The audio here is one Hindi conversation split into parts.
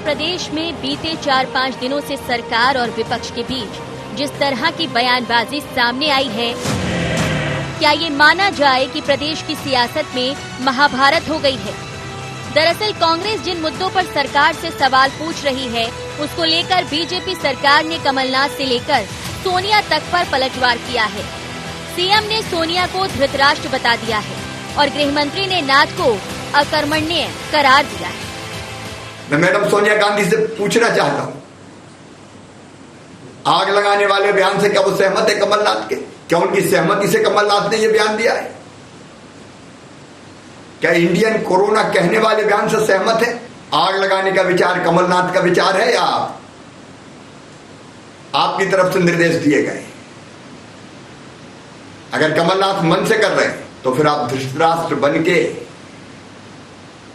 प्रदेश में बीते 4-5 दिनों से सरकार और विपक्ष के बीच जिस तरह की बयानबाजी सामने आई है, क्या ये माना जाए कि प्रदेश की सियासत में महाभारत हो गई है? दरअसल कांग्रेस जिन मुद्दों पर सरकार से सवाल पूछ रही है, उसको लेकर बीजेपी सरकार ने कमलनाथ से लेकर सोनिया तक पर पलटवार किया है। सीएम ने सोनिया को धृतराष्ट्र बता दिया है और गृह मंत्री ने नाथ को अकर्मण्य करार दिया है। मैं मैडम सोनिया गांधी से पूछना चाहता हूं, आग लगाने वाले बयान से क्या वो सहमत है कमलनाथ के? क्या उनकी सहमति से कमलनाथ ने ये बयान दिया है? क्या इंडियन कोरोना कहने वाले बयान से सहमत है? आग लगाने का विचार कमलनाथ का विचार है या आपकी तरफ से निर्देश दिए गए? अगर कमलनाथ मन से कर रहे हैं तो फिर आप धृतराष्ट्र बन के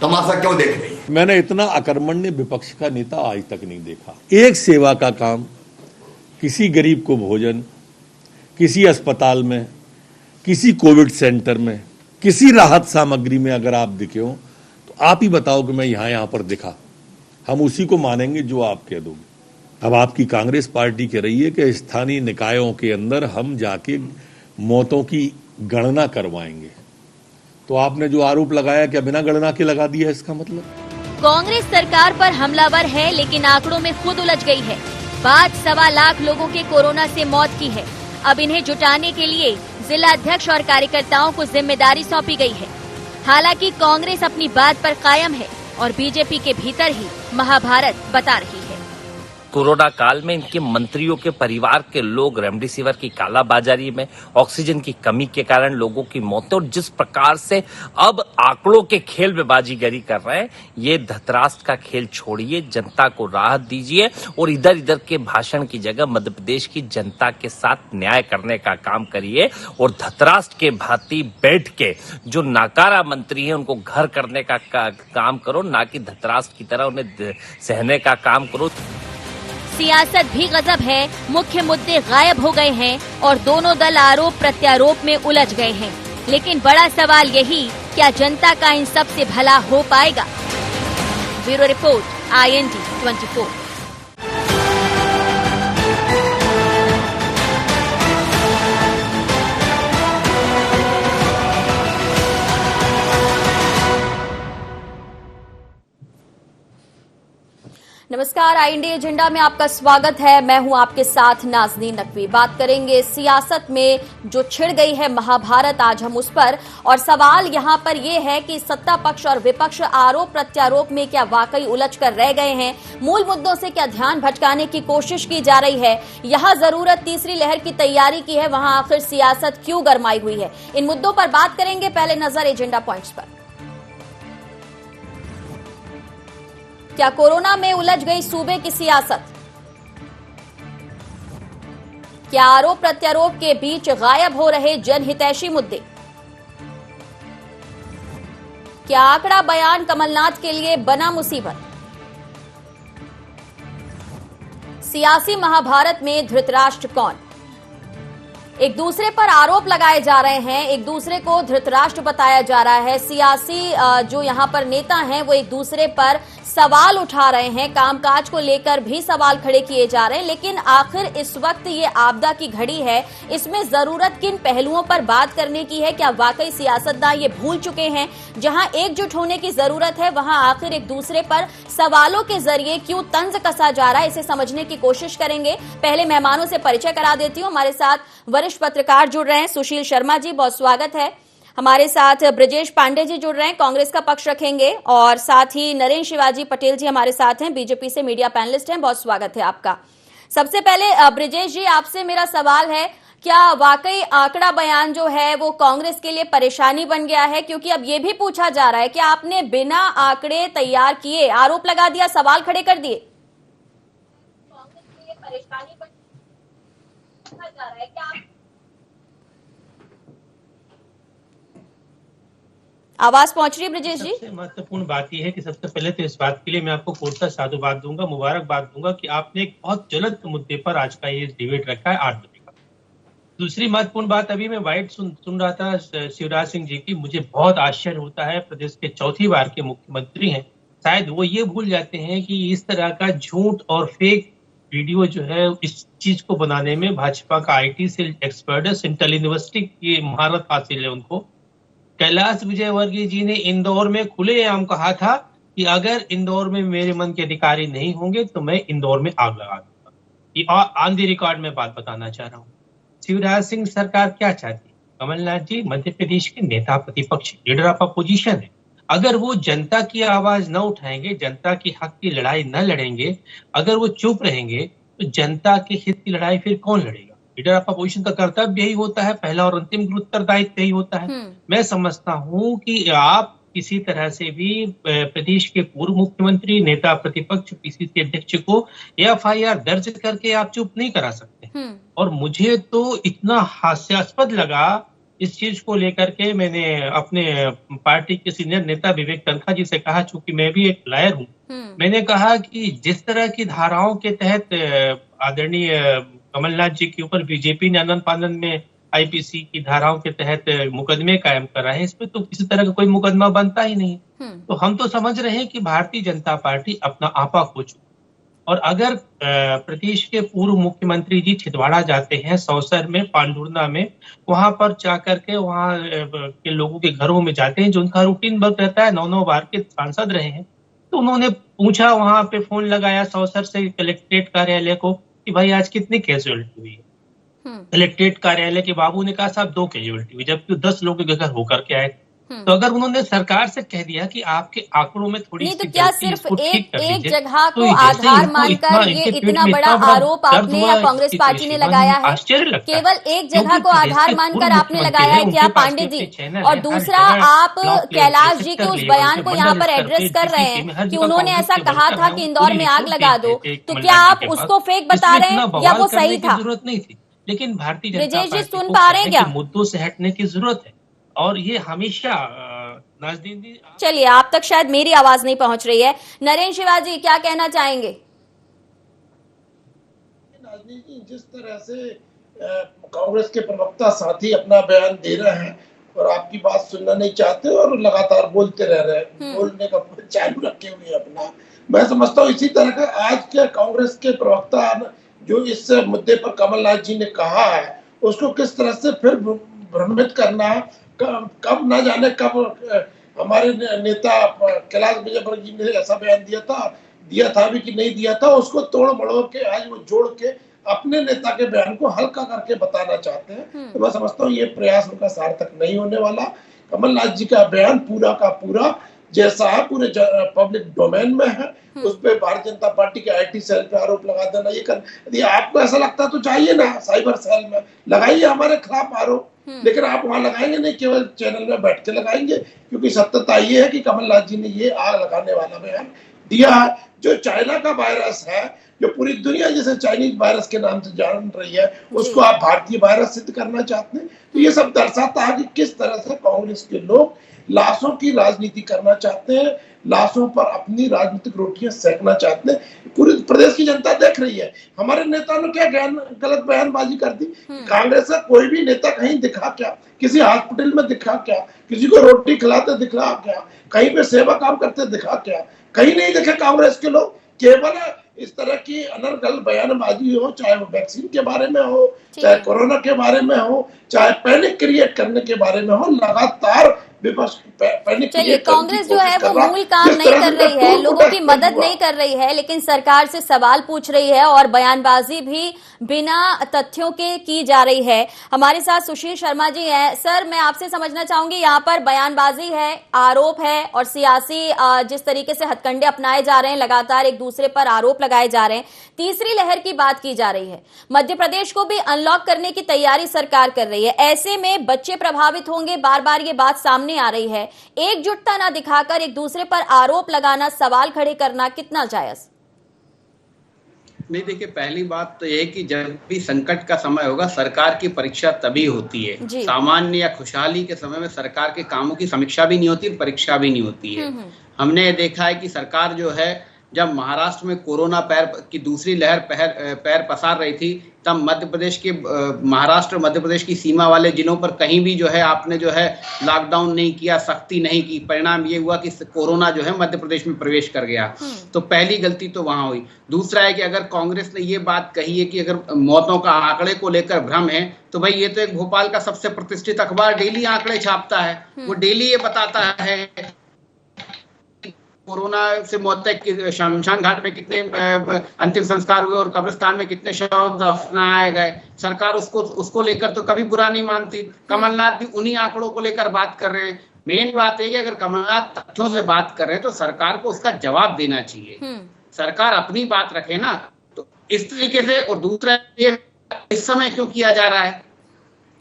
तमाशा क्यों देख रही है? मैंने इतना अकर्मण्य विपक्ष का नेता आज तक नहीं देखा। एक सेवा का काम, किसी गरीब को भोजन, किसी अस्पताल में, किसी कोविड सेंटर में, किसी राहत सामग्री में अगर आप दिखे हो तो आप ही बताओ कि मैं यहां पर दिखा। हम उसी को मानेंगे जो आप कह दोगे। अब आपकी कांग्रेस पार्टी कह रही है कि स्थानीय निकायों के अंदर हम जाके मौतों की गणना करवाएंगे, तो आपने जो आरोप लगाया क्या बिना गणना के लगा दिया? इसका मतलब कांग्रेस सरकार पर हमलावर है, लेकिन आंकड़ों में खुद उलझ गई है। बात 1.25 लाख लोगों के कोरोना से मौत की है। अब इन्हें जुटाने के लिए जिला अध्यक्ष और कार्यकर्ताओं को जिम्मेदारी सौंपी गई है। हालांकि कांग्रेस अपनी बात पर कायम है और बीजेपी के भीतर ही महाभारत बता रही है। कोरोना काल में इनके मंत्रियों के परिवार के लोग रेमडेसिविर की कालाबाजारी में, ऑक्सीजन की कमी के कारण लोगों की मौतें, और जिस प्रकार से अब आंकड़ों के खेल में बाजीगरी कर रहे हैं, ये धृतराष्ट्र का खेल छोड़िए, जनता को राहत दीजिए और इधर इधर के भाषण की जगह मध्य प्रदेश की जनता के साथ न्याय करने का काम करिए और धृतराष्ट्र के भांति बैठ के जो नाकारा मंत्री हैं उनको घर करने का काम करो, ना कि धृतराष्ट्र की तरह उन्हें सहने का काम करो। सियासत भी गजब है, मुख्य मुद्दे गायब हो गए हैं और दोनों दल आरोप प्रत्यारोप में उलझ गए हैं। लेकिन बड़ा सवाल यही, क्या जनता का इन सब से भला हो पाएगा? Bureau report, IND 24। नमस्कार, IND एजेंडा में आपका स्वागत है। मैं हूं आपके साथ नाज़नीन नकवी। बात करेंगे सियासत में जो छिड़ गई है महाभारत, आज हम उस पर। और सवाल यहां पर यह है कि सत्ता पक्ष और विपक्ष आरोप प्रत्यारोप में क्या वाकई उलझ कर रह गए हैं? मूल मुद्दों से क्या ध्यान भटकाने की कोशिश की जा रही है? यहां जरूरत तीसरी लहर की तैयारी की है, वहां आखिर सियासत क्यों गरमाई हुई है? इन मुद्दों पर बात करेंगे। पहले नजर एजेंडा पॉइंट्स पर। क्या कोरोना में उलझ गई सूबे की सियासत? क्या आरोप प्रत्यारोप के बीच गायब हो रहे जनहितैषी मुद्दे? क्या आंकड़ा बयान कमलनाथ के लिए बना मुसीबत? सियासी महाभारत में धृतराष्ट्र कौन? एक दूसरे पर आरोप लगाए जा रहे हैं, एक दूसरे को धृतराष्ट्र बताया जा रहा है। सियासी जो यहां पर नेता हैं वो एक दूसरे पर सवाल उठा रहे हैं, कामकाज को लेकर भी सवाल खड़े किए जा रहे हैं। लेकिन आखिर इस वक्त ये आपदा की घड़ी है, इसमें जरूरत किन पहलुओं पर बात करने की है? क्या वाकई सियासतदान ये भूल चुके हैं जहां एकजुट होने की जरूरत है, वहां आखिर एक दूसरे पर सवालों के जरिए क्यों तंज कसा जा रहा है? इसे समझने की कोशिश करेंगे। पहले मेहमानों से परिचय करा देती हूँ। हमारे साथ वरिष्ठ पत्रकार जुड़ रहे हैं, सुशील शर्मा जी, बहुत स्वागत है। हमारे साथ ब्रजेश पांडे जी जुड़ रहे हैं, कांग्रेस का पक्ष रखेंगे। और साथ ही नरेंद्र शिवाजी पटेल जी हमारे साथ हैं, बीजेपी से मीडिया पैनलिस्ट हैं। बहुत स्वागत है आपका। सबसे पहले ब्रजेश जी, आपसे मेरा सवाल है, क्या वाकई आंकड़ा बयान जो है वो कांग्रेस के लिए परेशानी बन गया है? क्योंकि अब ये भी पूछा जा रहा है कि आपने बिना आंकड़े तैयार किए आरोप लगा दिया, सवाल खड़े कर दिए। कांग्रेस के लिए परेशानी बन जा रहा है क्या? आवाज पहुंच रही है ब्रजेश जी? सबसे महत्वपूर्ण बात यह है कि सबसे पहले तो इस बात के लिए मैं आपको कोर्ट का साधुवाद दूंगा, मुबारकबाद दूंगा कि आपने एक बहुत ज्वलंत मुद्दे पर आज का ये डिबेट रखा है 8 बजे का। दूसरी महत्वपूर्ण बात, अभी मैं वाइट सुन रहा था शिवराज सिंह जी की, मुझे बहुत आश्चर्य होता है, प्रदेश के चौथी बार के मुख्यमंत्री हैं शायद वो ये भूल जाते हैं कि इस तरह का झूठ और फेक वीडियो जो है इस चीज को बनाने में भाजपा का IT सेल एक्सपर्ट है, सेंट्रल यूनिवर्सिटी की महारत हासिल है उनको। कैलाश विजयवर्गीय जी ने इंदौर में खुलेआम कहा था कि अगर इंदौर में मेरे मन के अधिकारी नहीं होंगे तो मैं इंदौर में आग लगा दूंगा। ये ऑन द रिकॉर्ड में बात बताना चाह रहा हूँ। शिवराज सिंह सरकार क्या चाहती है? कमलनाथ जी मध्य प्रदेश के नेता प्रतिपक्ष लीडर ऑफ अपोजिशन है। अगर वो जनता की आवाज न उठाएंगे, जनता की हक की लड़ाई न लड़ेंगे, अगर वो चुप रहेंगे तो जनता के हित की लड़ाई फिर कौन लड़ेगा? लीडर ऑफ अपोजिशन का कर्तव्य यही होता है, पहला और अंतिम उत्तरदायित्व यही होता है। मैं समझता हूँ कि आप किसी तरह से भी प्रदेश के पूर्व मुख्यमंत्री, नेता प्रतिपक्ष, PCC अध्यक्ष को FIR दर्ज करके आप चुप नहीं करा सकते। और मुझे तो इतना हास्यास्पद लगा इस चीज को लेकर के, मैंने अपने पार्टी के सीनियर नेता विवेक तन्खा जी से कहा, चूंकि मैं भी एक लॉयर हूँ, मैंने कहा कि जिस तरह की धाराओं के तहत आदरणीय कमलनाथ जी के ऊपर बीजेपी ने आनंद फानंद में IPC की धाराओं के तहत मुकदमे कायम कर रहे हैं, इसमें तो किसी तरह का कोई मुकदमा बनता ही नहीं। तो हम तो समझ रहे हैं कि भारतीय जनता पार्टी अपना आपा खो चुकी। और अगर प्रदेश के पूर्व मुख्यमंत्री जी छिंदवाड़ा जाते हैं, सौसर में, पांडुरना में, वहां पर जाकर के वहां के लोगों के घरों में जाते हैं, जो उनका रूटीन वर्क रहता है, 9 बार के सांसद रहे हैं, तो उन्होंने पूछा, वहां पे फोन लगाया सौसर से कलेक्ट्रेट कार्यालय को कि भाई आज कितनी कैजुअलिटी हुई है। कलेक्ट्रेट कार्यालय के बाबू ने कहा साहब 2 कैजुअलिटी हुई, जबकि 10 लोग के घर होकर के आए। तो अगर उन्होंने सरकार से कह दिया कि आपके आंकड़ों में थोड़ी नहीं, तो क्या सिर्फ एक जगह को आधार मानकर ये इतना बड़ा आरोप आपने या कांग्रेस पार्टी ने लगाया है? केवल एक जगह को आधार मानकर आपने लगाया है क्या पांडे जी? और दूसरा, आप कैलाश जी के उस बयान को यहाँ पर एड्रेस कर रहे हैं कि उन्होंने ऐसा कहा था कि इंदौर में आग लगा दो, तो क्या आप उसको फेक बता रहे हैं या वो सही था? जरूरत नहीं थी, लेकिन भारतीय जनता ब्रिजेश जी पार्टी सुन पा रहे हैं क्या? मुद्दों से हटने की जरूरत है, और ये हमेशा नाज़रीन जी। चलिए, आप तक शायद मेरी आवाज नहीं पहुंच रही है। नरेंद्र शिवाजी क्या कहना चाहेंगे? नाज़रीन जी, जिस तरह से कांग्रेस के प्रवक्ता साथी अपना बयान दे रहे हैं और आपकी बात सुनना नहीं चाहते और लगातार बोलते रह रहे हैं, बोलने का चालू रखे हुए अपना, मैं समझता हूँ इसी तरह का आज के कांग्रेस के प्रवक्ता जो इस मुद्दे पर कमलनाथ जी ने कहा है, उसको किस तरह से फिर भ्रमित करना है। कब ना जाने कब हमारे नेता कैलाश विजयवर्गीय जी ने ऐसा बयान दिया था भी कि नहीं दिया था, उसको तोड़ मड़ोड़ के आज वो जोड़ के अपने नेता के बयान को हल्का करके बताना चाहते हैं। तो मैं समझता हूँ ये प्रयास उनका सार्थक नहीं होने वाला। कमलनाथ जी का बयान पूरा का पूरा जैसा है पूरे पब्लिक डोमेन में है, उस पर भारतीय जनता पार्टी के IT सेल पे आरोप लगा देना, ये कर, यदि आपको ऐसा लगता है तो चाहिए ना साइबर सेल में लगाइए हमारे खिलाफ आरोप, लेकिन आप वहां लगाएंगे नहीं, केवल चैनल में बैठ के लगाएंगे, क्योंकि सत्यता ये है कि कमलनाथ जी ने ये आग लगाने वाला बयान दिया है। जो चाइना का वायरस है, जो पूरी दुनिया जिसे चाइनीज वायरस के नाम से जान रही है, उसको आप भारतीय वायरस सिद्ध करना चाहते हैं। तो ये सब दर्शाता है कि किस तरह से कांग्रेस के लोग लाशों की राजनीति करना चाहते हैं, लाशों पर अपनी राजनीतिक रोटियां सेकना चाहते हैं। पूरे प्रदेश की जनता देख रही है हमारे नेताओं ने क्या गलत बयानबाजी कर दी। कांग्रेस का कोई भी नेता कहीं दिखा क्या, किसी हॉस्पिटल में दिखा क्या, किसी को रोटी खिलाते दिखा क्या, कहीं पे सेवा काम करते दिखा क्या? कहीं नहीं दिखे कांग्रेस के लोग। केवल इस तरह की अनर्गल बयानबाजी हो, चाहे वो वैक्सीन के बारे में हो, चाहे कोरोना के बारे में हो, चाहे पैनिक क्रिएट करने के बारे में हो, लगातार चलिए, कांग्रेस जो है वो मूल काम नहीं कर रही है, लोगों की मदद नहीं कर रही है, लेकिन सरकार से सवाल पूछ रही है और बयानबाजी भी बिना तथ्यों के की जा रही है। हमारे साथ सुशील शर्मा जी हैं। सर, मैं आपसे समझना चाहूंगी, यहाँ पर बयानबाजी है, आरोप है और सियासी जिस तरीके से हथकंडे अपनाए जा रहे हैं, लगातार एक दूसरे पर आरोप लगाए जा रहे हैं, तीसरी लहर की बात की जा रही है, मध्य प्रदेश को भी अनलॉक करने की तैयारी सरकार कर रही है। ऐसे में बच्चे प्रभावित होंगे, बार बार ये बात सामने आ रही है। एकजुटता ना दिखाकर एक दूसरे पर आरोप लगाना, सवाल खड़े करना कितना जायज? नहीं, देखिए, पहली बात तो ये कि जब भी संकट का समय होगा, सरकार की परीक्षा तभी होती है। सामान्य या खुशहाली के समय में सरकार के कामों की समीक्षा भी नहीं होती, परीक्षा भी नहीं होती है। हमने देखा है कि सरकार जो है जब महाराष्ट्र में कोरोना की दूसरी लहर पैर पसार रही थी, तब मध्य प्रदेश के महाराष्ट्र मध्य प्रदेश की सीमा वाले जिलों पर कहीं भी जो है आपने जो है लॉकडाउन नहीं किया, सख्ती नहीं की। परिणाम ये हुआ कि कोरोना जो है मध्य प्रदेश में प्रवेश कर गया। तो पहली गलती तो वहां हुई। दूसरा है कि अगर कांग्रेस ने ये बात कही है कि अगर मौतों का आंकड़े को लेकर भ्रम है, तो भाई ये तो एक भोपाल का सबसे प्रतिष्ठित अखबार डेली आंकड़े छापता है। वो डेली ये बताता है कोरोना से मौतें शमशान घाट में कितने अंतिम संस्कार हुए और कब्रिस्तान में कितने शव दफनाए गए। सरकार उसको लेकर तो कभी बुरा नहीं मानती। कमलनाथ भी उन्हीं आंकड़ों को लेकर बात कर रहे हैं। मेन बात है कि अगर कमलनाथ तथ्यों से बात कर रहे हैं तो सरकार को उसका जवाब देना चाहिए। सरकार अपनी बात रखे ना, तो इस तरीके से। और दूसरा ये इस समय क्यों किया जा रहा है,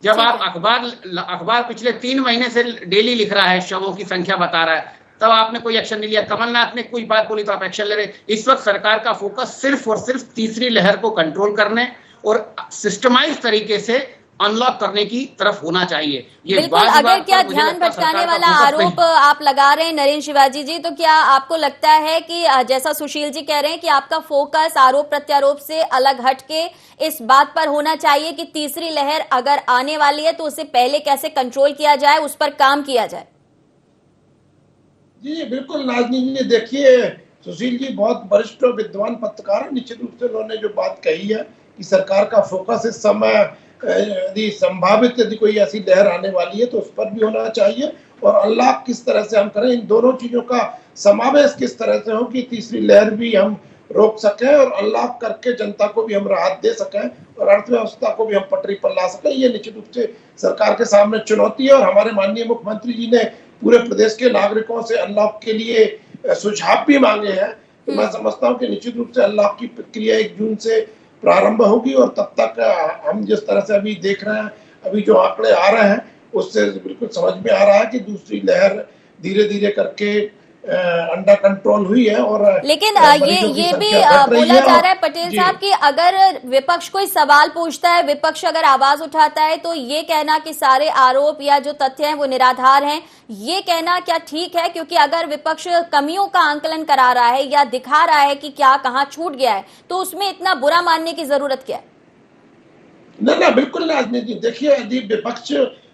जब आप अखबार पिछले 3 महीने से डेली लिख रहा है, शवों की संख्या बता रहा है, तब आपने कोई एक्शन नहीं लिया। कमलनाथ ने कोई बात बोली तो आप एक्शन ले रहे। इस वक्त सरकार का फोकस सिर्फ और सिर्फ तीसरी लहर को कंट्रोल करने और सिस्टमाइज तरीके से अनलॉक करने की तरफ होना चाहिए। ये बिल्कुल। अगर क्या ध्यान भटकाने वाला आरोप आप लगा रहे हैं नरेंद्र शिवाजी जी, तो क्या आपको लगता है कि जैसा सुशील जी कह रहे हैं कि आपका फोकस आरोप प्रत्यारोप से अलग हटके इस बात पर होना चाहिए कि तीसरी लहर अगर आने वाली है तो उसे पहले कैसे कंट्रोल किया जाए, उस पर काम किया जाए? जी बिल्कुल नाज़नीन जी, देखिए सुशील जी बहुत वरिष्ठ और विद्वान पत्रकार हैं। निश्चित रूप से उन्होंने जो बात कही है कि सरकार का फोकस इस समय यदि संभावित यदि कोई ऐसी लहर आने वाली है तो उस पर भी होना चाहिए, और अनलॉक किस तरह से हम करें, इन दोनों चीजों का समावेश किस तरह से हो कि तीसरी लहर भी हम रोक सकें और अनलॉक करके जनता को भी हम राहत दे सकें और अर्थव्यवस्था को भी हम पटरी पर ला सकें। ये निश्चित रूप से सरकार के सामने चुनौती है, और हमारे माननीय मुख्यमंत्री जी ने पूरे प्रदेश के नागरिकों से अनलॉक के लिए सुझाव भी मांगे हैं। तो मैं समझता हूं कि निश्चित रूप से अनलॉक की प्रक्रिया 1 जून से प्रारंभ होगी, और तब तक हम जिस तरह से अभी देख रहे हैं, अभी जो आंकड़े आ रहे हैं उससे बिल्कुल समझ में आ रहा है कि दूसरी लहर धीरे धीरे करके अंडर कंट्रोल हुई है। और लेकिन ये भी बोला जा रहा है पटेल साहब कि अगर विपक्ष कोई सवाल पूछता है, विपक्ष अगर आवाज उठाता है, तो ये कहना कि सारे आरोप या जो तथ्य हैं वो निराधार हैं, ये कहना क्या ठीक है? क्योंकि अगर विपक्ष कमियों का आंकलन करा रहा है या दिखा रहा है कि क्या कहाँ छूट गया है, तो उसमें इतना बुरा मानने की जरूरत क्या है? ना बिल्कुल राजनीति। देखिए यदि विपक्ष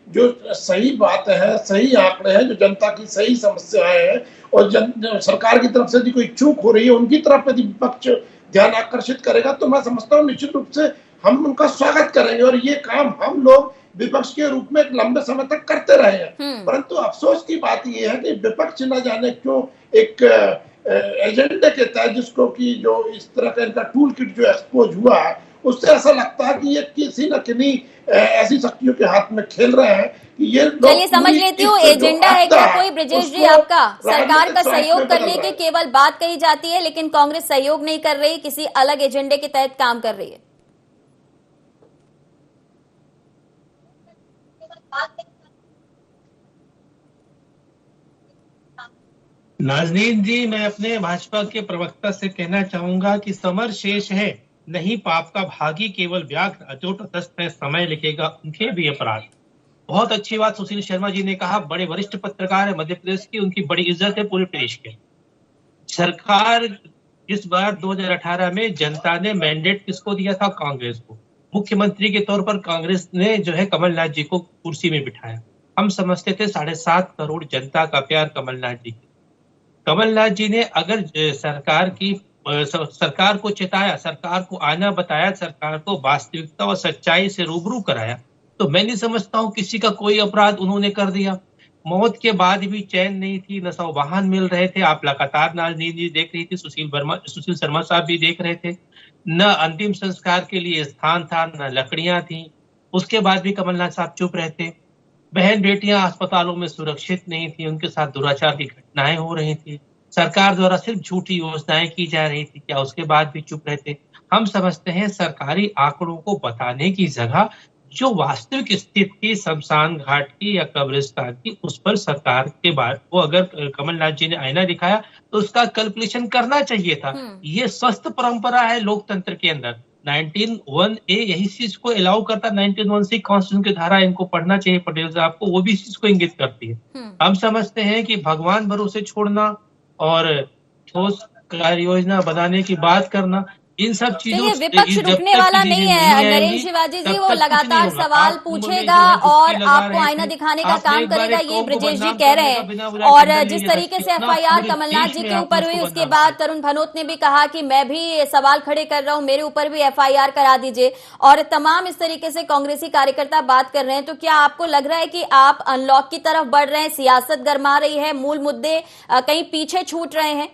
जो सही बात है, सही आंकड़े हैं, जो जनता की सही समस्याएं हैं और सरकार की तरफ से यदि कोई चूक हो रही है उनकी तरफ यदि विपक्ष ध्यान आकर्षित करेगा तो मैं समझता हूँ निश्चित रूप से हम उनका स्वागत करेंगे, और ये काम हम लोग विपक्ष के रूप में एक लंबे समय तक करते रहे हैं। परंतु अफसोस की बात यह है कि विपक्ष न जाने क्यों एक एजेंडे के तहत जिसको कि जो इस तरह का इनका टूल किट जो एक्सपोज हुआ है, उससे ऐसा लगता है कि ये किसी न किसी ऐसी शक्तियों के हाथ में खेल रहे हैं कि ये चलिए समझ लेती हूँ एजेंडा है क्या कोई? ब्रजेश जी, आपका सरकार का सहयोग करने की केवल बात कही जाती है, लेकिन कांग्रेस सहयोग नहीं कर रही, किसी अलग एजेंडे के तहत काम कर रही है। नाज़नीन जी, मैं अपने भाजपा के प्रवक्ता से कहना चाहूंगा कि समर शेष है, नहीं पाप का भागी, केवल व्याघ्र अचोट तटस्थ है, समय लिखेगा उनके भी अपराध। बहुत अच्छी बात सुशील शर्मा जी ने कहा। बड़े वरिष्ठ पत्रकार है मध्य प्रदेश की, उनकी बड़ी इज्जत है पूरे प्रदेश के। सरकार इस बार 2018 में जनता ने मैंडेट किसको दिया था? कांग्रेस को। मुख्यमंत्री के तौर पर कांग्रेस ने जो है कमलनाथ जी को कुर्सी में बिठाया। हम समझते थे 7.5 करोड़ जनता का प्यार कमलनाथ जी। कमलनाथ जी ने अगर सरकार को चिताया, सरकार को आईना बताया, सरकार को वास्तविकता और सच्चाई से रूबरू कराया, तो मैं नहीं समझता हूँ किसी का कोई अपराध उन्होंने कर दिया। मौत के बाद भी चैन नहीं थी, न सौ वाहन मिल रहे थे, आप लगातार नाज़नीन जी देख रही थी, सुशील शर्मा साहब भी देख रहे थे, न अंतिम संस्कार के लिए स्थान था, न लकड़ियां थी। उसके बाद भी कमलनाथ साहब चुप रहते। बहन बेटियां अस्पतालों में सुरक्षित नहीं थी, उनके साथ दुराचार की घटनाएं हो रही थी, सरकार द्वारा सिर्फ झूठी योजनाएं की जा रही थी, क्या उसके बाद भी चुप रहते? हम समझते हैं सरकारी आंकड़ों को बताने की जगह जो वास्तविक स्थिति थी शमशान घाट की या कब्रिस्तान की, उस पर सरकार के बाद वो अगर कमलनाथ जी ने आईना दिखाया तो उसका कैलकुलेशन करना चाहिए था। ये स्वस्थ परंपरा है लोकतंत्र के अंदर। 19(1)A यही चीज को अलाउ करता, 19(1)C कॉन्स्टिट्यूशन की धारा इनको पढ़ना चाहिए पटेल साहब को, वो भी इस चीज को इंगित करती है। हम समझते हैं कि भगवान भरोसे छोड़ना और ठोस कार्य योजना बनाने की बात करना, इन सब चीजों चलिए, विपक्ष जब रुकने तक वाला चीजें नहीं नहीं है नरेंद्र आएंगी शिवाजी जी, तब वो तक कुछ नहीं लगातार होगा। सवाल आप कुंभ में पूछेगा जो है डुबकी और लगा आपको रहे आईना थे, दिखाने का आपने काम एक बार करेगा, एक ये कौम को ब्रजेश जी बदनाम कह रहे करने का हैं। बिना बुलाए और टेंडर जिस लिया, तरीके से कितना एफआईआर पूरे कमलनाथ देश जी में के आपने ऊपर उसको हुई, उसके बदनाम बाद किया। तरुण भनोत ने भी कहा कि मैं भी सवाल खड़े कर रहा हूं, मेरे ऊपर भी एफआईआर करा दीजिए, और तमाम इस तरीके से कांग्रेसी कार्यकर्ता बात कर रहे हैं। तो क्या आपको लग रहा है कि आप अनलॉक की तरफ बढ़ रहे हैं, सियासत गरमा रही है, मूल मुद्दे कहीं पीछे छूट रहे हैं?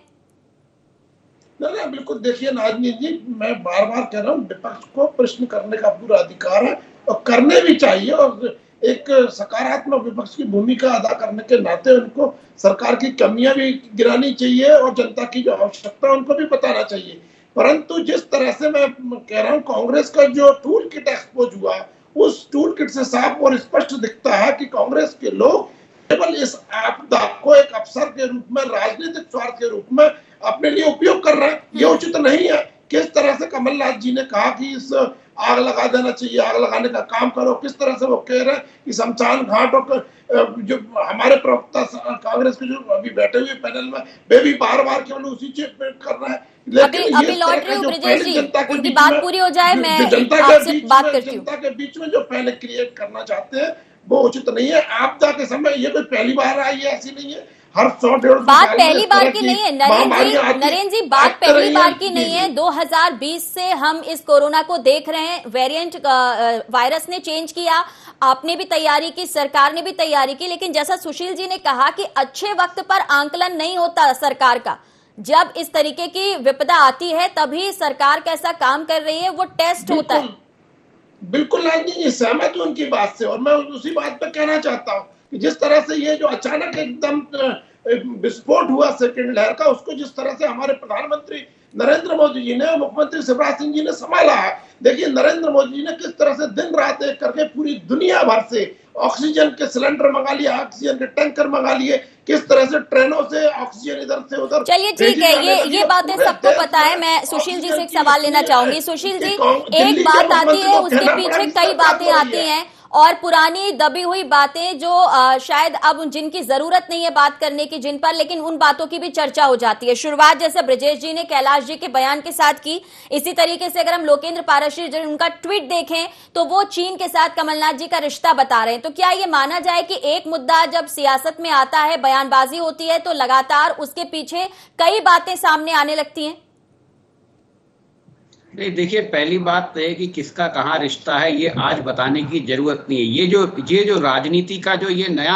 नहीं, बिल्कुल। देखिए नाजनीत जी, मैं बार बार कह रहा हूँ, विपक्ष को प्रश्न करने का पूरा अधिकार है और करने भी चाहिए, और एक सकारात्मक विपक्ष की भूमिका अदा करने के नाते उनको सरकार की कमियां भी गिरानी चाहिए और जनता की जो आवश्यकता है उनको भी बताना चाहिए। परंतु जिस तरह से मैं कह रहा हूँ, कांग्रेस का जो टूल किट एक्सपोज हुआ, उस टूल किट से साफ और स्पष्ट दिखता है कि कांग्रेस के लोग केवल इस आपदा को एक अवसर के रूप में, राजनीतिक स्वार्थ के रूप में अपने लिए उपयोग कर रहे हैं। ये उचित नहीं है। किस तरह से कमलनाथ जी ने कहा कि इस आग लगा देना चाहिए, आग लगाने का काम करो, किस तरह से वो कह रहे हैं कि शमशान घाट, और जो हमारे प्रवक्ता कांग्रेस के जो अभी बैठे हुए पैनल में, वे भी बार बार केवल उसी चीज पे कर रहे हैं। लेकिन अभी ये इस लौट तरह रही का हूँ जो ब्रजेश पहले जी, जनता के उनकी बीच बात में, पूरी हो जाए, जो मैं जनता आपसे बात करती हूँ। जनता के बीच में जो पहले क्रिएट करना चाहते हैं, वो उचित नहीं है। आपदा के समय ये कोई पहली बार आई है, ऐसी नहीं है। हर 100-150 बात साल में पहली इस बार तरह की की नहीं है महामारियां आती नरेंद्र जी, बात आती पहली रही बार हैं। की जी, नहीं है। जी। 2020 से हम इस कोरोना को देख रहे हैं, वेरिएंट वायरस ने चेंज किया, आपने भी तैयारी की, सरकार ने भी तैयारी की, लेकिन जैसा सुशील जी ने कहा कि अच्छे वक्त पर आंकलन नहीं होता सरकार का। जब इस तरीके की विपदा आती है तभी सरकार कैसा काम कर रही है वो टेस्ट होता है। बिल्कुल राजनीति जी, सहमत हूं उनकी बात से, और मैं उसी बात पे कहना चाहता हूं कि जिस तरह से ये जो अचानक एकदम विस्फोट हुआ सेकेंड लहर का, उसको जिस तरह से हमारे प्रधानमंत्री नरेंद्र मोदी जी ने और मुख्यमंत्री शिवराज सिंह जी ने संभाला है। देखिए नरेंद्र मोदी जी ने किस तरह से दिन रात एक करके पूरी दुनिया भर से ऑक्सीजन के सिलेंडर मंगा लिए, ऑक्सीजन के टैंकर मंगा लिए, किस तरह से ट्रेनों से ऑक्सीजन इधर से उधर। चलिए ठीक है, ये बातें सबको पता है। मैं सुशील जी से एक सवाल लेना चाहूंगी। सुशील जी, एक बात आती है, उसके पीछे कई बातें आती हैं, और पुरानी दबी हुई बातें जो शायद अब जिनकी जरूरत नहीं है बात करने की जिन पर, लेकिन उन बातों की भी चर्चा हो जाती है। शुरुआत जैसे ब्रजेश जी ने कैलाश जी के बयान के साथ की, इसी तरीके से अगर हम लोकेंद्र पारशी जी उनका ट्वीट देखें तो वो चीन के साथ कमलनाथ जी का रिश्ता बता रहे हैं। तो क्या ये माना जाए कि एक मुद्दा जब सियासत में आता है, बयानबाजी होती है, तो लगातार उसके पीछे कई बातें सामने आने लगती हैं? नहीं, देखिए, पहली बात तो है कि किसका कहाँ रिश्ता है ये आज बताने की जरूरत नहीं है। ये जो राजनीति का जो ये नया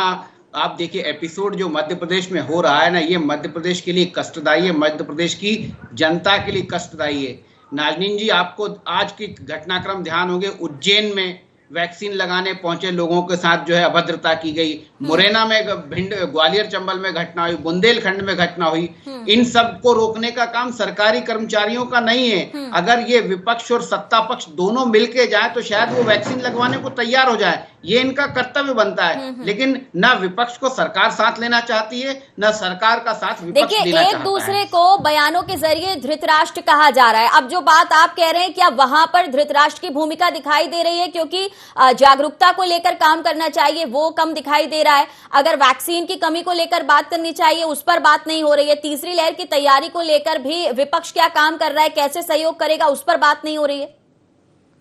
आप देखिए एपिसोड जो मध्य प्रदेश में हो रहा है ना, ये मध्य प्रदेश के लिए कष्टदायी है, मध्य प्रदेश की जनता के लिए कष्टदायी है। नाजनीन जी, आपको आज की घटनाक्रम ध्यान होंगे, उज्जैन में वैक्सीन लगाने पहुंचे लोगों के साथ जो है अभद्रता की गई, मुरैना में, भिंड, ग्वालियर चंबल में घटना हुई, बुंदेलखंड में घटना हुई। इन सब को रोकने का काम सरकारी कर्मचारियों का नहीं है। अगर ये विपक्ष और सत्ता पक्ष दोनों मिलके जाए तो शायद वो वैक्सीन लगवाने को तैयार हो जाए, ये इनका कर्तव्य बनता है। लेकिन ना विपक्ष को सरकार साथ लेना चाहती है, ना सरकार का साथ विपक्ष लेना चाहता है। एक दूसरे को बयानों के जरिए धृतराष्ट्र कहा जा रहा है। अब जो बात आप कह रहे हैं, क्या वहां पर धृतराष्ट्र की भूमिका दिखाई दे रही है? क्योंकि जागरूकता को लेकर काम करना चाहिए, वो कम दिखाई दे रहा है। अगर वैक्सीन की कमी को लेकर बात करनी चाहिए, उस पर बात नहीं हो रही है। तीसरी लहर की तैयारी को लेकर भी विपक्ष क्या काम कर रहा है, कैसे सहयोग करेगा, उस पर बात नहीं हो रही है।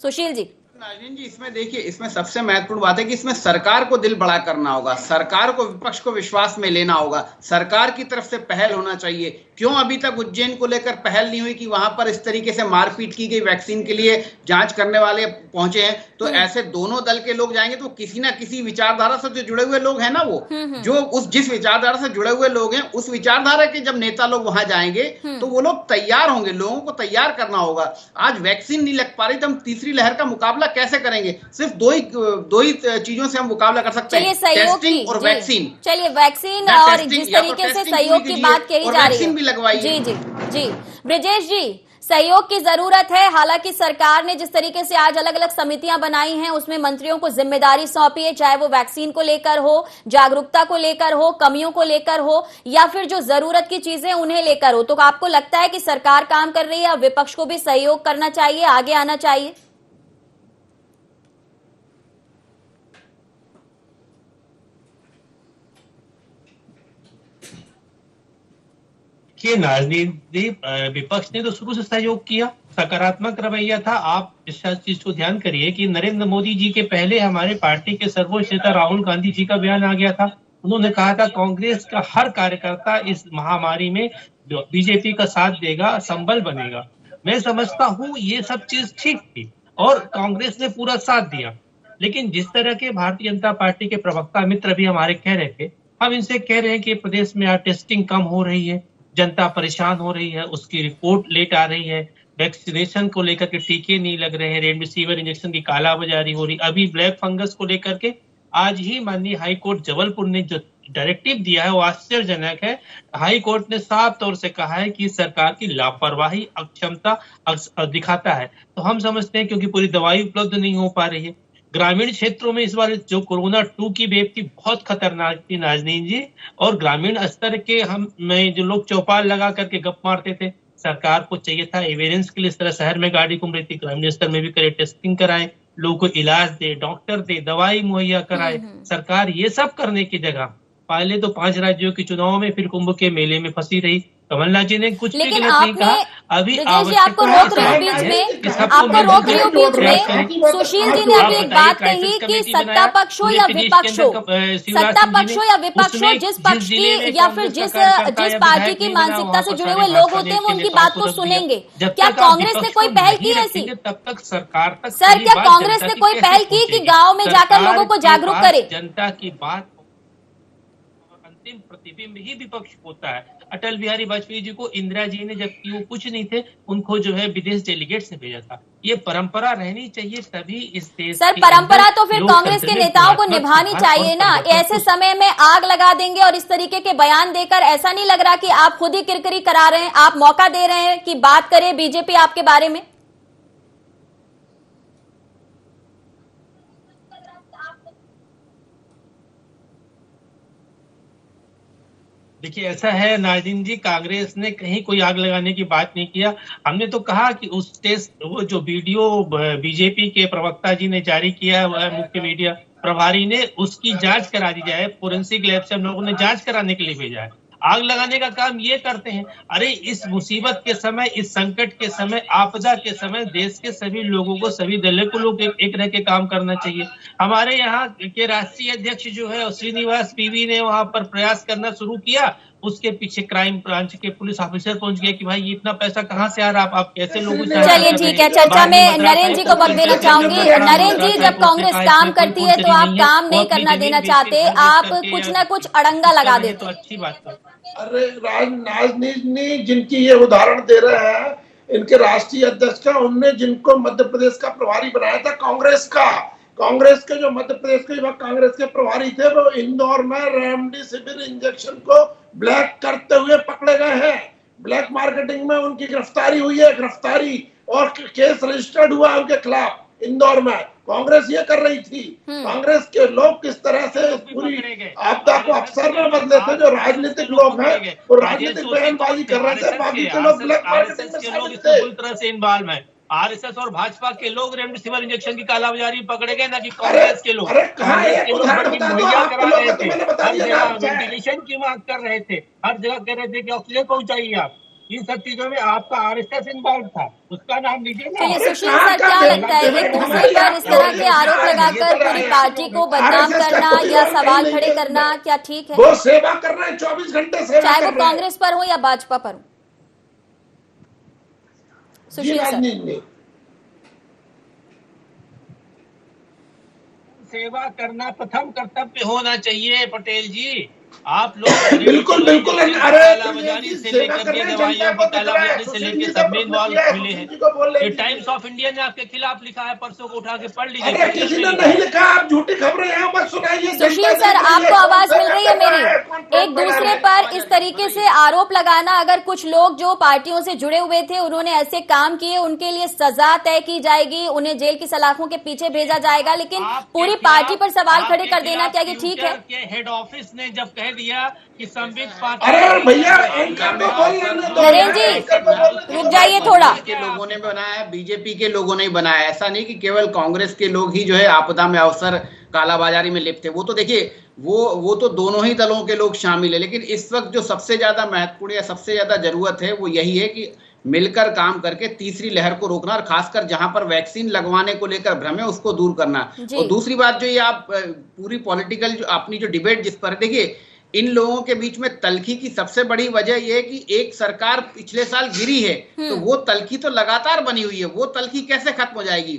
सुशील जी। नाज़रीन जी, इसमें देखिए, इसमें सबसे महत्वपूर्ण बात है कि इसमें सरकार को दिल बड़ा करना होगा, सरकार को विपक्ष को विश्वास में लेना होगा, सरकार की तरफ से पहल होना चाहिए। क्यों अभी तक उज्जैन को लेकर पहल नहीं हुई कि वहां पर इस तरीके से मारपीट की गई, वैक्सीन के लिए जांच करने वाले पहुंचे हैं, तो ऐसे दोनों दल के लोग जाएंगे तो किसी ना किसी विचारधारा से जो जुड़े हुए लोग हैं ना, वो जो जिस विचारधारा से जुड़े हुए लोग हैं, उस विचारधारा के जब नेता लोग वहां जाएंगे तो वो लोग तैयार होंगे, लोगों को तैयार करना होगा। आज वैक्सीन नहीं लग पा रही तो हम तीसरी लहर का मुकाबला कैसे करेंगे? सिर्फ दो ही चीजों से हम मुकाबला कर सकते हैं, टेस्टिंग और वैक्सीन। चलिए, वैक्सीन और जिस तरीके से सहयोग की बात कही जा रही है, जी जी जी, ब्रजेश जी, सहयोग की जरूरत है। हालांकि सरकार ने जिस तरीके से आज अलग अलग समितियां बनाई हैं, उसमें मंत्रियों को जिम्मेदारी सौंपी है, चाहे वो वैक्सीन को लेकर हो, जागरूकता को लेकर हो, कमियों को लेकर हो, या फिर जो जरूरत की चीजें उन्हें लेकर हो। तो आपको लगता है कि सरकार काम कर रही है, विपक्ष को भी सहयोग करना चाहिए, आगे आना चाहिए? देखिए राजनीति विपक्ष ने तो शुरू से सहयोग किया, सकारात्मक रवैया था। आप इस चीज को ध्यान करिए कि नरेंद्र मोदी जी के पहले हमारे पार्टी के सर्वोच्च नेता राहुल गांधी जी का बयान आ गया था। उन्होंने कहा था कांग्रेस का हर कार्यकर्ता इस महामारी में बीजेपी का साथ देगा, संबल बनेगा। मैं समझता हूँ ये सब चीज ठीक थी और कांग्रेस ने पूरा साथ दिया। लेकिन जिस तरह के भारतीय जनता पार्टी के प्रवक्ता मित्र भी हमारे कह रहे थे, हम इनसे कह रहे हैं कि प्रदेश में टेस्टिंग कम हो रही है, जनता परेशान हो रही है, उसकी रिपोर्ट लेट आ रही है, वैक्सीनेशन को लेकर के टीके नहीं लग रहे हैं, रेमडेसिविर इंजेक्शन की कालाबाजारी हो रही। अभी ब्लैक फंगस को लेकर के आज ही माननीय हाई कोर्ट जबलपुर ने जो डायरेक्टिव दिया है वो आश्चर्यजनक है। हाई कोर्ट ने साफ तौर से कहा है कि सरकार की लापरवाही, अक्षमता दिखाता है। तो हम समझते हैं क्योंकि पूरी दवाई उपलब्ध नहीं हो पा रही है। ग्रामीण क्षेत्रों में इस बार जो कोरोना 2 की वेव थी बहुत खतरनाक थी नाजनीन जी, और ग्रामीण स्तर के जो लोग चौपाल लगा करके गप मारते थे, सरकार को चाहिए था एविडेंस के लिए इस तरह शहर में गाड़ी घूम रही थी, ग्रामीण स्तर में भी करे, टेस्टिंग कराएं, लोगों को इलाज दे, डॉक्टर दे, दवाई मुहैया कराए। सरकार ये सब करने की जगह पहले तो 5 राज्यों के चुनाव में, फिर कुंभ के मेले में फंसी रही। कमलनाथ जी ने कुछ भी गलत नहीं कहा। अभी आपको रोक रही हूँ बीच में, सुशील जी ने अभी एक बात कही कि सत्ता पक्ष हो या विपक्ष हो, जिस पक्ष की या फिर जिस पार्टी की मानसिकता से जुड़े हुए लोग होते हैं वो उनकी बात को सुनेंगे। क्या कांग्रेस ने कोई पहल की ऐसी? तब तक सरकार तक सर, क्या कांग्रेस ने कोई पहल की कि गाँव में जाकर लोगों को जागरूक करे? जनता की बात अंतिम प्रतिबिंब ही विपक्ष होता है। अटल बिहारी वाजपेयी जी को इंदिरा जी ने, जबकि वो कुछ नहीं थे, उनको जो है विदेश डेलीगेट से भेजा था। ये परंपरा रहनी चाहिए, तभी इस देश सर परंपरा तो फिर कांग्रेस के नेताओं को निभानी चाहिए ना। ऐसे समय में आग लगा देंगे और इस तरीके के बयान देकर ऐसा नहीं लग रहा कि आप खुद ही किरकिरी करा रहे हैं, आप मौका दे रहे हैं कि बात करे बीजेपी आपके बारे में? देखिए ऐसा है नाज़रीन जी, कांग्रेस ने कहीं कोई आग लगाने की बात नहीं किया। हमने तो कहा कि उस टेस्ट, वो जो वीडियो बीजेपी के प्रवक्ता जी ने जारी किया है, मुख्य मीडिया प्रभारी ने, उसकी जांच करा दी जाए। फोरेंसिक लैब से हम लोगों ने जांच कराने के लिए भेजा है। आग लगाने का काम ये करते हैं। अरे इस मुसीबत के समय, इस संकट के समय, आपदा के समय देश के सभी लोगों को, सभी दलों को लोग एक रह के काम करना चाहिए। हमारे यहाँ के राष्ट्रीय अध्यक्ष जो है श्रीनिवास पीवी ने वहां पर प्रयास करना शुरू किया। उसके पीछे क्राइम ब्रांच के पुलिस ऑफिसर पहुंच गए कि भाई ये इतना पैसा कहाँ से आ रहा, आप कैसे लोगों से? चलिए ठीक है, चर्चा में नरेंद्र जी को वक्त देना चाहूंगी। नरेंद्र जी, जब कांग्रेस काम करती है तो आप काम नहीं करना देना चाहते, आप कुछ न कुछ अड़ंगा लगा देते। अच्छी बात। अरे राजनीति जिनकी ये उदाहरण दे रहे हैं, इनके राष्ट्रीय अध्यक्ष का, उनने जिनको मध्य प्रदेश का प्रभारी बनाया था कांग्रेस के जो मध्य प्रदेश के कांग्रेस के प्रभारी थे, वो इंदौर में रेमडेसिविर इंजेक्शन को ब्लैक करते हुए पकड़े गए हैं। ब्लैक मार्केटिंग में उनकी गिरफ्तारी हुई है, और केस रजिस्टर्ड हुआ उनके खिलाफ इंदौर में। कांग्रेस ये कर रही थी। कांग्रेस के लोग किस तरह से पूरी आपदा को अवसर में बदले थे। जो राजनीतिक लोग हैं वो राजनीतिक बयानबाजी कर रहे थे, बाकी के लोग ब्लैक मार्केटिंग में शामिल थे। पूरी तरह से इन्वॉल्व है। आरएसएस और भाजपा के लोग रेमडेसिविर इंजेक्शन की कालाबाजारी पकड़े गए, ना कि कांग्रेस के लोग। वेंटिलेशन की मांग कर रहे थे, हर जगह कह रहे थे कि ऑक्सीजन पहुंचाइए आप। इन सब चीजों में आपका आरएसएस इन्वॉल्व था, उसका नाम लीजिए ना। सुशील सर, क्या लगता है एक दूसरे पर इस तरह के आरोप लगाकर पूरी पार्टी को बदनाम करना या सवाल खड़े करना क्या ठीक है? वो सेवा कर रहे हैं, 24 घंटे सेवा, चाहे वो कांग्रेस पर हो या भाजपा पर हो। सुशील सर, सेवा करना प्रथम कर्तव्य होना चाहिए पटेल जी। आप लोग बिल्कुल कालाबाजारी से लेकर के दवाइयों की कालाबाजारी से लेकर सब में इन्वॉल्व मिले हैं। ये टाइम्स ऑफ इंडिया ने आपके खिलाफ लिखा है, परसों को उठा के पढ़ लीजिए। किसी ने नहीं लिखा, आप झूठी खबरें यहाँ पर सुनाइए। सुशील सर, आपको आवाज मिल रही है मेरी? एक दूसरे पर इस तरीके से आरोप लगाना, अगर कुछ लोग जो पार्टियों से जुड़े हुए थे उन्होंने ऐसे काम किए, उनके लिए सजा तय की जाएगी, उन्हें जेल की सलाखों के पीछे भेजा जाएगा, लेकिन पूरी पार्टी पर सवाल खड़े कर देना क्या ये ठीक है? हेड ऑफिस ने जब कह दिया कि संबित पात्र। अरे भैया एंकर को बोलने दो, नरेंद्र जी, एंकर को बोलने दो। रुक जाइए थोड़ा। के लोगों ने बनाया है, बीजेपी के लोगों ने बनाया। ऐसा नहीं कि केवल कांग्रेस के लोग ही जो है आपदा में अवसर कालाबाजारी में लिप्त थे। वो तो देखिए वो तो दोनों ही दलों के लोग शामिल है, लेकिन इस वक्त जो सबसे ज्यादा महत्वपूर्ण या सबसे ज्यादा जरूरत है वो यही है कि मिलकर काम करके तीसरी लहर को रोकना, और खासकर जहां पर वैक्सीन लगवाने को लेकर भ्रम है उसको दूर करना। और दूसरी बात जो ये आप पूरी पॉलिटिकल जो अपनी जो डिबेट जिस पर, देखिए इन लोगों के बीच में तलखी की सबसे बड़ी वजह यह है कि एक सरकार पिछले साल गिरी है, तो वो तलखी तो लगातार बनी हुई है, वो तलखी कैसे खत्म हो जाएगी?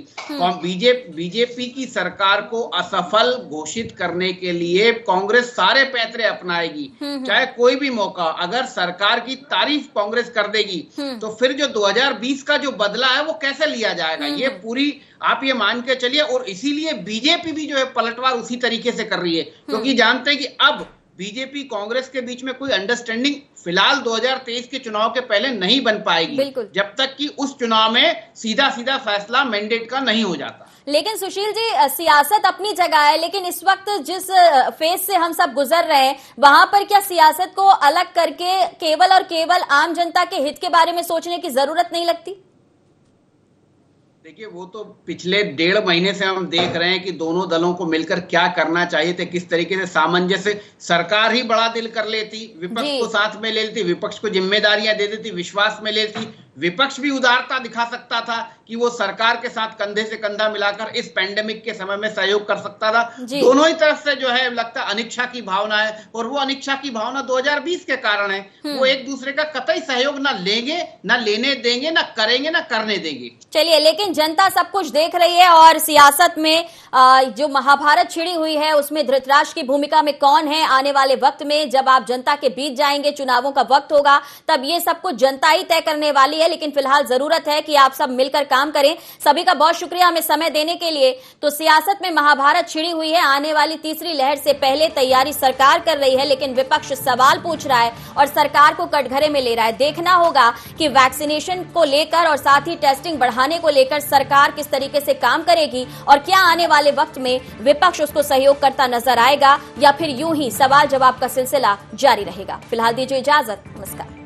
बीजेपी की सरकार को असफल घोषित करने के लिए कांग्रेस सारे पैतरे अपनाएगी, चाहे कोई भी मौका। अगर सरकार की तारीफ कांग्रेस कर देगी तो फिर जो 2020 का जो बदला है वो कैसे लिया जाएगा, ये पूरी आप ये मान के चलिए। और इसीलिए बीजेपी भी जो है पलटवार उसी तरीके से कर रही है, क्योंकि जानते हैं कि अब बीजेपी कांग्रेस के बीच में कोई अंडरस्टैंडिंग फिलहाल 2023 के चुनाव के पहले नहीं बन पाएगी, जब तक कि उस चुनाव में सीधा सीधा फैसला मैंडेट का नहीं हो जाता। लेकिन सुशील जी, सियासत अपनी जगह है, लेकिन इस वक्त जिस फेज से हम सब गुजर रहे हैं वहां पर क्या सियासत को अलग करके केवल और केवल आम जनता के हित के बारे में सोचने की जरूरत नहीं लगती? देखिए वो तो पिछले 1.5 महीने से हम देख रहे हैं कि दोनों दलों को मिलकर क्या करना चाहिए थे, किस तरीके से सामंजस्य। सरकार ही बड़ा दिल कर लेती, विपक्ष को साथ में ले लेती, विपक्ष को जिम्मेदारियां दे देती, विश्वास में लेती, विपक्ष भी उदारता दिखा सकता था कि वो सरकार के साथ कंधे से कंधा मिलाकर इस पैंडेमिक के समय में सहयोग कर सकता था। दोनों ही तरफ से जो है लगता अनिच्छा की भावना है, और वो अनिच्छा की भावना 2020 के कारण है। वो एक दूसरे का कतई सहयोग ना लेंगे, ना लेने देंगे, ना करेंगे, ना करने देंगे। चलिए, लेकिन जनता सब कुछ देख रही है, और सियासत में जो महाभारत छिड़ी हुई है उसमें धृतराष्ट्र की भूमिका में कौन है, आने वाले वक्त में जब आप जनता के बीच जाएंगे, चुनावों का वक्त होगा, तब ये सब कुछ जनता ही तय करने वाली है। लेकिन फिलहाल जरूरत है कि आप सब मिलकर काम करें। सभी का बहुत शुक्रिया हमें समय देने के लिए। तो सियासत में महाभारत छिड़ी हुई है, आने वाली तीसरी लहर से पहले तैयारी सरकार कर रही है, लेकिन विपक्ष सवाल पूछ रहा है और सरकार को कटघरे में ले रहा है। देखना होगा कि वैक्सीनेशन को लेकर और साथ ही टेस्टिंग बढ़ाने को लेकर सरकार किस तरीके से काम करेगी, और क्या आने वाले वक्त में विपक्ष उसको सहयोग करता नजर आएगा, या फिर यूं ही सवाल जवाब का सिलसिला जारी रहेगा। फिलहाल दीजिए इजाजत, नमस्कार।